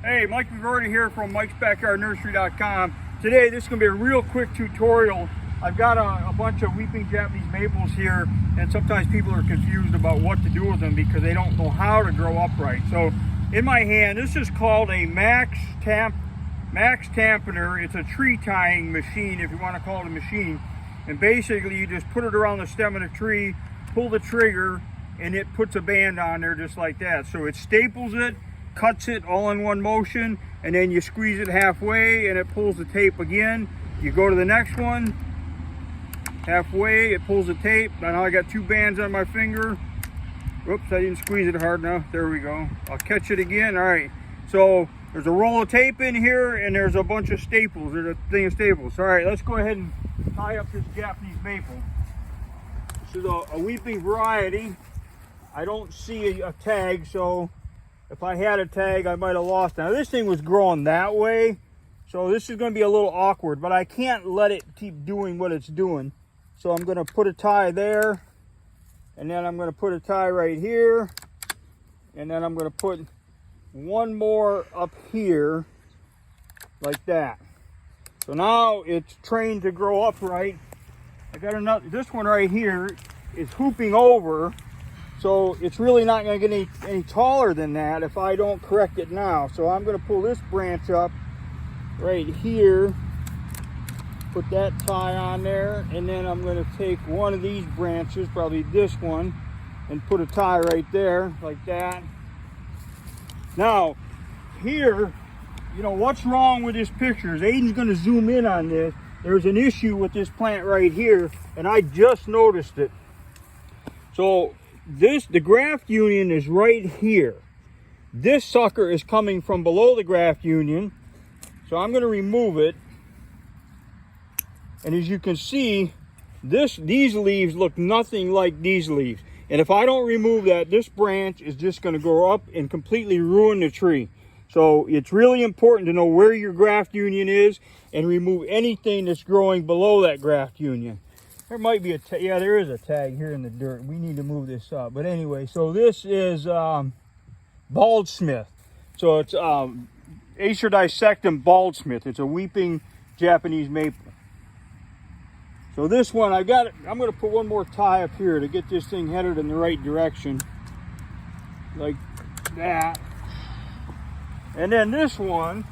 Hey, Mike McGroarty here from Mike'sBackyardNursery.com. Today, this is going to be a real quick tutorial. I've got a bunch of weeping Japanese maples here, and sometimes people are confused about what to do with them because they don't know how to grow upright. So, in my hand, this is called a Max Tampener. It's a tree tying machine, if you want to call it a machine. And basically, you just put it around the stem of the tree, pull the trigger, and it puts a band on there just like that. So it staples it, cuts it all in one motion, and then you squeeze it halfway and it pulls the tape again. You go to the next one, halfway, it pulls the tape. Now I got two bands on my finger. Whoops, I didn't squeeze it hard enough. There we go. I'll catch it again. All right, so there's a roll of tape in here and there's a bunch of staples. There's a thing of staples. All right, let's go ahead and tie up this Japanese maple. This is a weeping variety. I don't see a tag, so if I had a tag, I might have lost it. Now this thing was growing that way, so this is going to be a little awkward, but I can't let it keep doing what it's doing. So I'm going to put a tie there, and then I'm going to put a tie right here, and then I'm going to put one more up here, like that. So now it's trained to grow upright. I got another, this one right here is hooping over, so it's really not going to get any taller than that if I don't correct it now. So I'm going to pull this branch up right here, put that tie on there, and then I'm going to take one of these branches, probably this one, and put a tie right there like that. Now here, you know what's wrong with this picture is Aiden's going to zoom in on this. There's an issue with this plant right here, and I just noticed it. So the graft union is right here. This sucker is coming from below the graft union, so I'm going to remove it. And as you can see, these leaves look nothing like these leaves. And if I don't remove that, this branch is just going to grow up and completely ruin the tree. So it's really important to know where your graft union is and remove anything that's growing below that graft union. There might be yeah, there is a tag here in the dirt. We need to move this up. But anyway, so this is Baldsmith. So it's Acer dissectum Baldsmith. It's a weeping Japanese maple. So this one, I'm going to put one more tie up here to get this thing headed in the right direction. Like that. And then this one,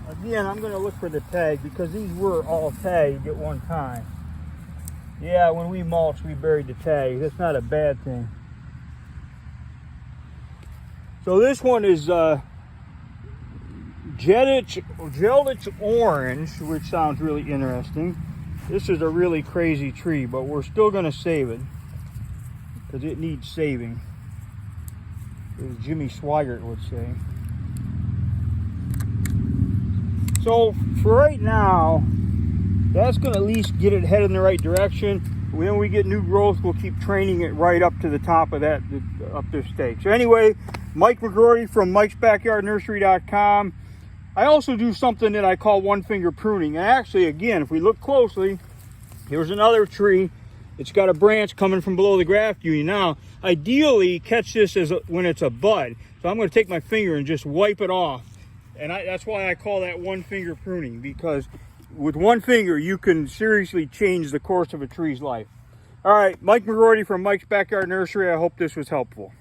again, I'm going to look for the tag because these were all tagged at one time. Yeah, when we mulched, we buried the tag. That's not a bad thing. So this one is Gelditch Orange, which sounds really interesting. This is a really crazy tree, but we're still going to save it because it needs saving, as Jimmy Swaggart would say. So for right now, that's going to at least get it headed in the right direction. When we get new growth, we'll keep training it right up to the top of that, up this stake. So anyway, Mike McGroarty from Mike'sBackyardNursery.com. I also do something that I call one-finger pruning. And actually, again, if we look closely, here's another tree. It's got a branch coming from below the graft union. Now, ideally, catch this when it's a bud. So I'm going to take my finger and just wipe it off. And that's why I call that one-finger pruning, because with one finger, you can seriously change the course of a tree's life. All right, Mike McGroarty from Mike's Backyard Nursery. I hope this was helpful.